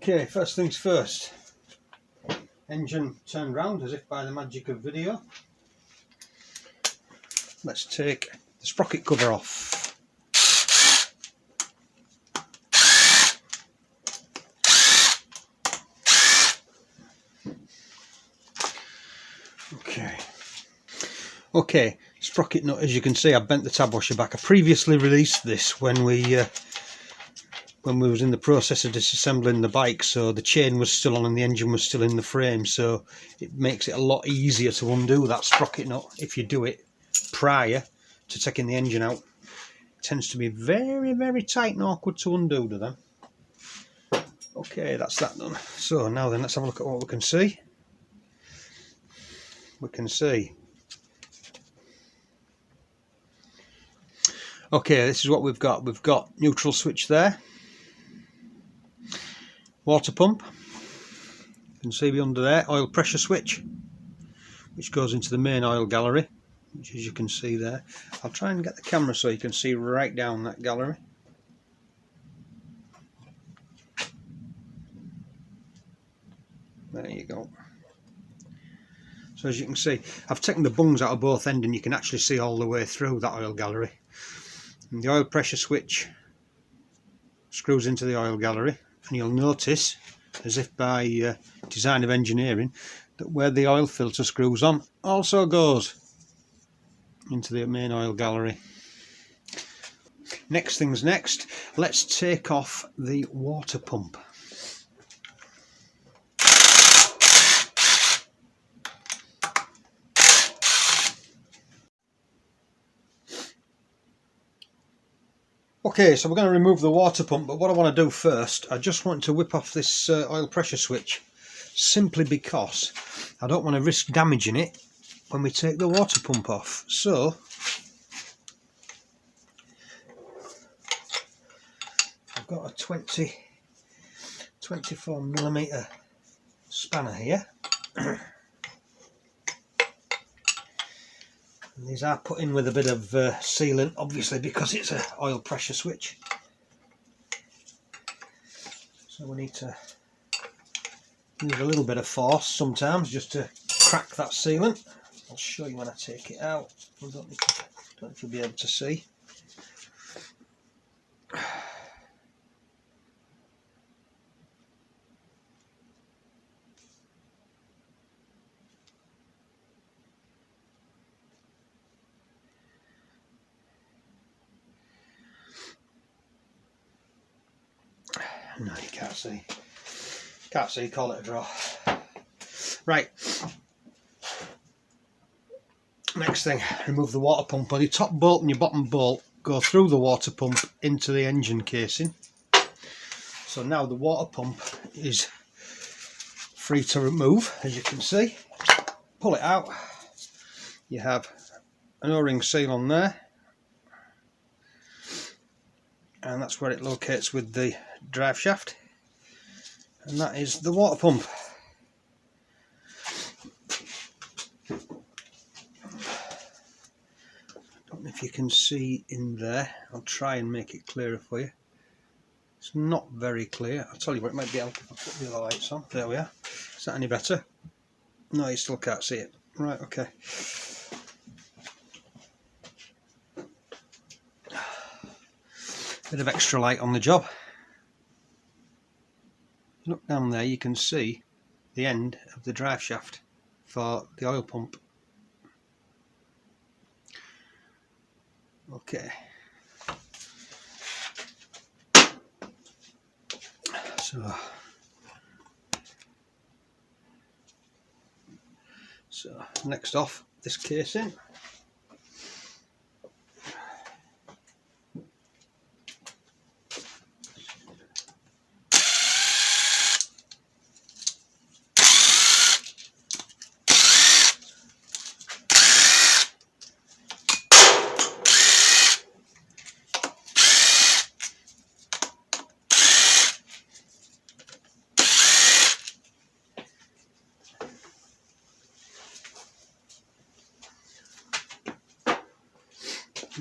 Okay, first things first. Engine turned round as if by the magic of video. Let's take the sprocket cover off. Okay, sprocket nut, as you can see, I've bent the tab washer back. I previously released this when we was in the process of disassembling the bike, so the chain was still on and the engine was still in the frame, so it makes it a lot easier to undo that sprocket nut if you do it prior to taking the engine out. It tends to be very, very tight and awkward to undo to them. Okay, that's that done. So now then, let's have a look at what we can see. We can see. Okay, this is what we've got. We've got neutral switch there. Water pump. You can see under there, oil pressure switch, which goes into the main oil gallery, which as you can see there. I'll try and get the camera so you can see right down that gallery. There you go. So as you can see, I've taken the bungs out of both ends and you can actually see all the way through that oil gallery. And the oil pressure switch screws into the oil gallery, and you'll notice, as if by design of engineering, that where the oil filter screws on also goes into the main oil gallery. Next things next, let's take off the water pump. Okay, so we're going to remove the water pump, but what I want to do first, I just want to whip off this oil pressure switch, simply because I don't want to risk damaging it when we take the water pump off. So I've got a 24mm spanner here. And these are put in with a bit of sealant, obviously, because it's an oil pressure switch. So we need to use a little bit of force sometimes just to crack that sealant. I'll show you when I take it out. I don't know if you'll be able to see. No, you can't see. Can't see, call it a draw. Right. Next thing, remove the water pump. On your top bolt and your bottom bolt go through the water pump into the engine casing. So now the water pump is free to remove, as you can see. Pull it out. You have an O-ring seal on there. And that's where it locates with the drive shaft, and that is the water pump. I don't know if you can see in there. I'll try and make it clearer for you. It's not very clear. I'll tell you what, it might be helpful if I put the other lights on. There we are. Is that any better? No, you still can't see it. Right, okay. Bit of extra light on the job. Look down there, you can see the end of the drive shaft for the oil pump. Okay. So next off, this casing.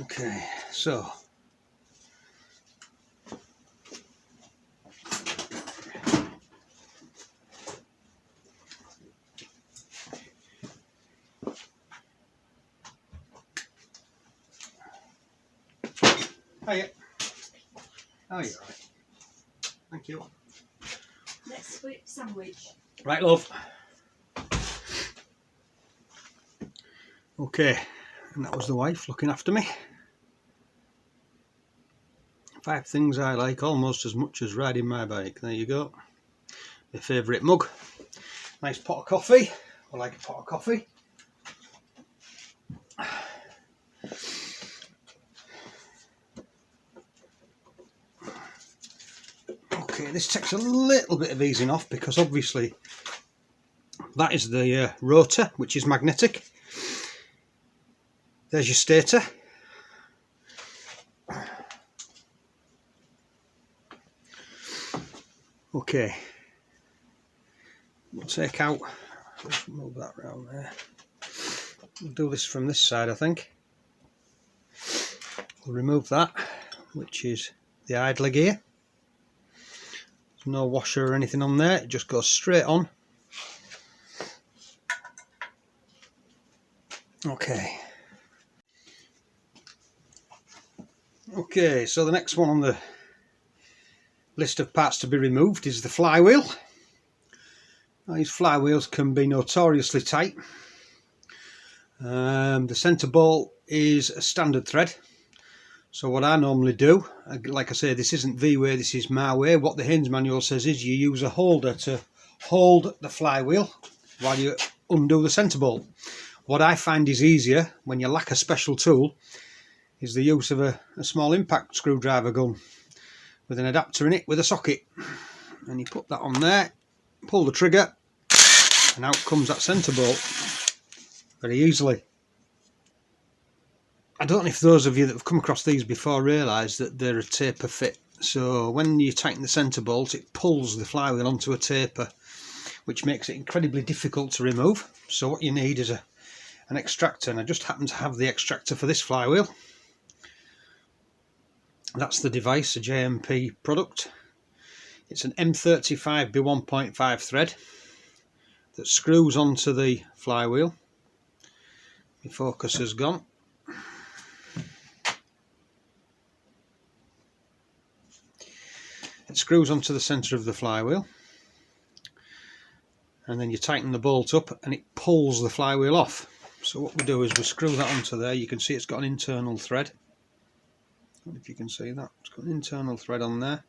Okay, so Hiya. Oh, you're right. Thank you. Let's split sandwich. Right, love. Okay, and that was the wife looking after me. 5 things I like almost as much as riding my bike. There you go. My favourite mug. Nice pot of coffee. I like a pot of coffee. Okay, this takes a little bit of easing off because obviously that is the rotor, which is magnetic. There's your stator. Okay, we'll take out, let's move that round there. We'll do this from this side, I think. We'll remove that, which is the idler gear. There's no washer or anything on there, it just goes straight on. Okay. Okay, so the next one on the list of parts to be removed is the flywheel. Now, these flywheels can be notoriously tight. The centre bolt is a standard thread. So what I normally do, like I say, this isn't the way, this is my way. What the Haynes manual says is you use a holder to hold the flywheel while you undo the centre bolt. What I find is easier when you lack a special tool is the use of a small impact screwdriver gun with an adapter in it with a socket, and you put that on there, pull the trigger, and out comes that centre bolt very easily. I don't know if those of you that have come across these before realise that they're a taper fit, so when you tighten the centre bolt it pulls the flywheel onto a taper, which makes it incredibly difficult to remove. So what you need is an extractor, and I just happen to have the extractor for this flywheel. That's the device, a JMP product. It's an M35 by 1.5 thread that screws onto the flywheel. My focus has gone. It screws onto the centre of the flywheel, and then you tighten the bolt up and it pulls the flywheel off. So what we do is we screw that onto there. You can see it's got an internal thread. I don't know if you can see that. It's got an internal thread on there.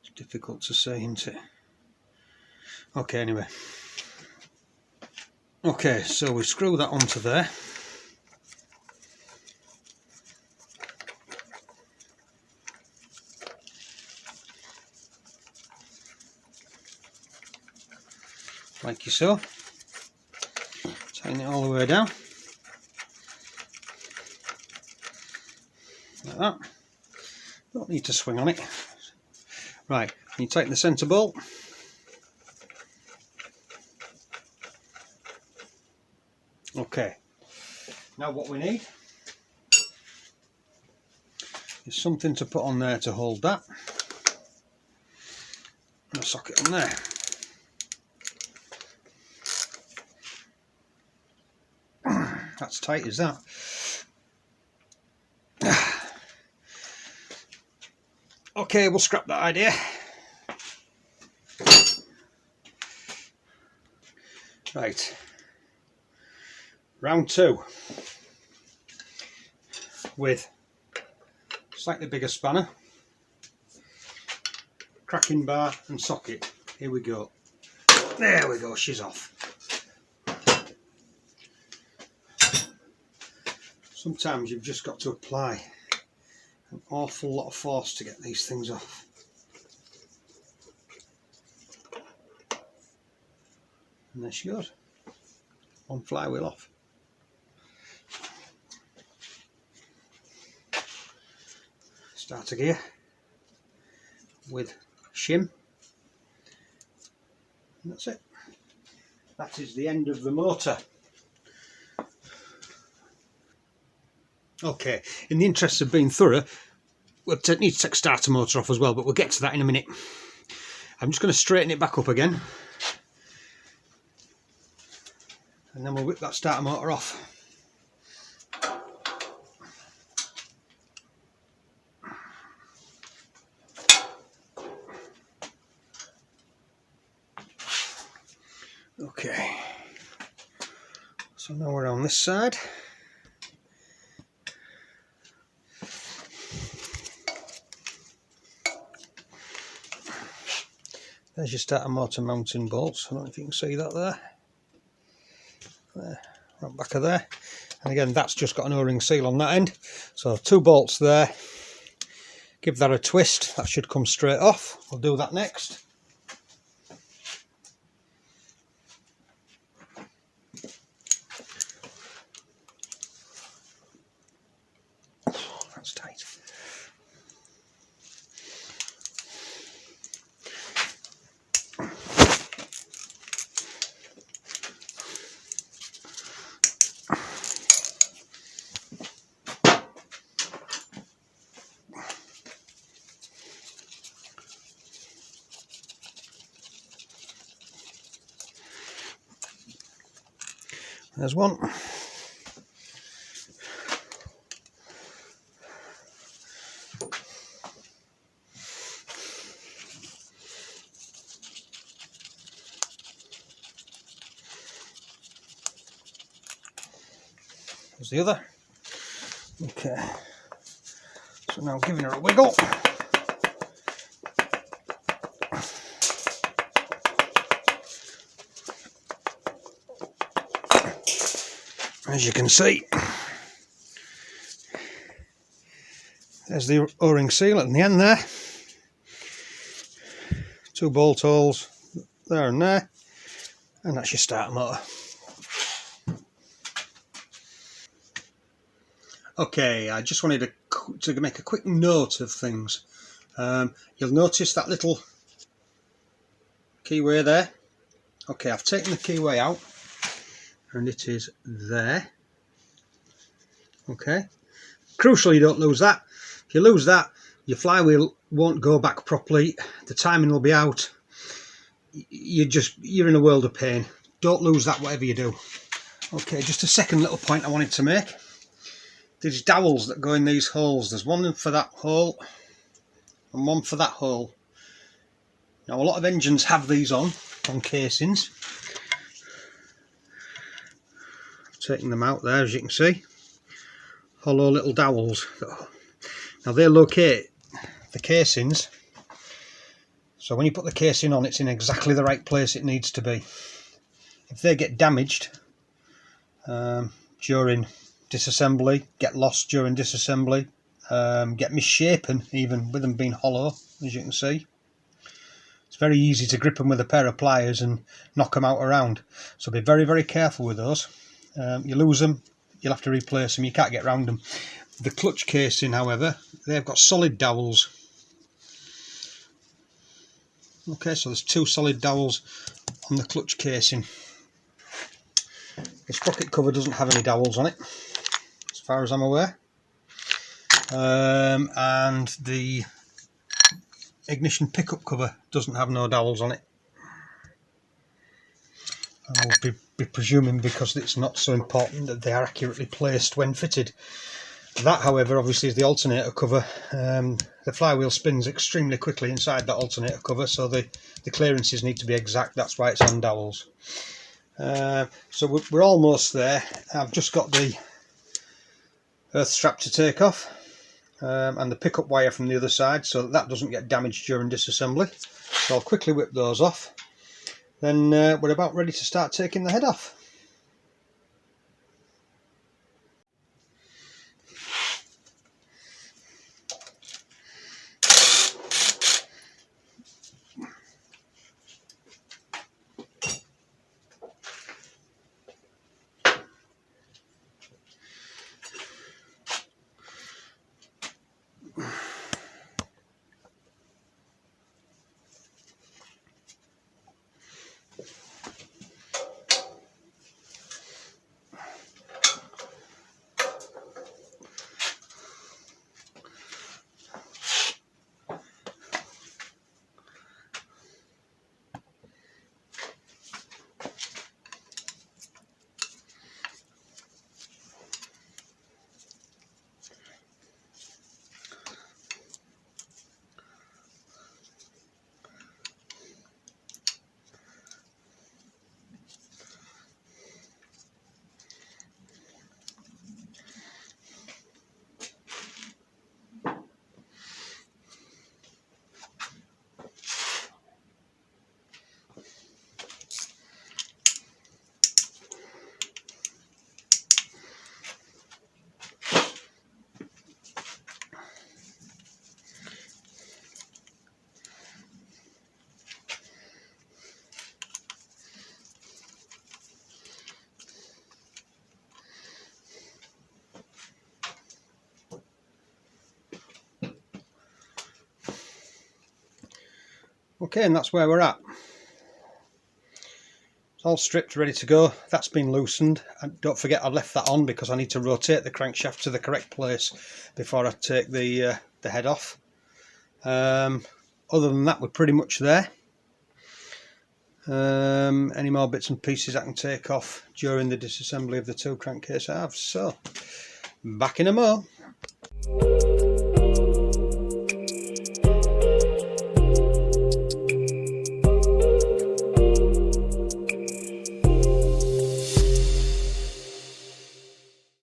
It's difficult to see, isn't it? Okay, anyway. Okay, so we screw that onto there. Like so. Tighten it all the way down. Like that. Don't need to swing on it. Right, you tighten the centre bolt. Okay. Now what we need is something to put on there to hold that. And a socket on there. That's tight as that. Okay, we'll scrap that idea. Right. Round 2 with slightly bigger spanner, cracking bar and socket. Here we go. There we go, she's off. Sometimes you've just got to apply an awful lot of force to get these things off. And there she goes. One flywheel off. Starter gear with shim. And that's it. That is the end of the motor. Okay, in the interest of being thorough, we'll need to take starter motor off as well, but we'll get to that in a minute. I'm just going to straighten it back up again. and then we'll whip that starter motor off. Okay, so now we're on this side. There's your starter motor mounting bolts. I don't know if you can see that there. There, right back of there. And again, that's just got an O-ring seal on that end. So 2 bolts there. Give that a twist. That should come straight off. We'll do that next. That's tight. There's one. There's the other. Okay. So now giving her a wiggle. As you can see, there's the O-ring seal at the end there. 2 bolt holes there and there, and that's your starter motor. Okay, I just wanted to make a quick note of things. You'll notice that little keyway there. Okay, I've taken the keyway out, and it is there. Okay, crucial you don't lose that. If you lose that, your flywheel won't go back properly, the timing will be out, you're in a world of pain. Don't lose that whatever you do. Okay, just a second little point I wanted to make. These dowels that go in these holes, there's one for that hole and one for that hole. Now a lot of engines have these on casings. Taking them out there, as you can see, hollow little dowels. Now they locate the casings, so when you put the casing on, it's in exactly the right place it needs to be. If they get damaged during disassembly, get lost during disassembly, get misshapen even with them being hollow, as you can see, it's very easy to grip them with a pair of pliers and knock them out around. So be very, very careful with those. You lose them, you'll have to replace them, you can't get around them. The clutch casing, however, they've got solid dowels. Okay, so there's 2 solid dowels on the clutch casing. The sprocket cover doesn't have any dowels on it, as far as I'm aware. And the ignition pickup cover doesn't have no dowels on it. I will be presuming because it's not so important that they are accurately placed when fitted. That, however, obviously is the alternator cover. The flywheel spins extremely quickly inside that alternator cover, so the clearances need to be exact. That's why it's on dowels. So we're almost there. I've just got the earth strap to take off and the pickup wire from the other side, so that doesn't get damaged during disassembly. So I'll quickly whip those off. Then we're about ready to start taking the head off. Okay, and that's where we're at. It's all stripped, ready to go. That's been loosened, and don't forget I left that on because I need to rotate the crankshaft to the correct place before I take the head off. Other than that, we're pretty much there. Any more bits and pieces I can take off during the disassembly of the two crankcase I have. So, back in a mo.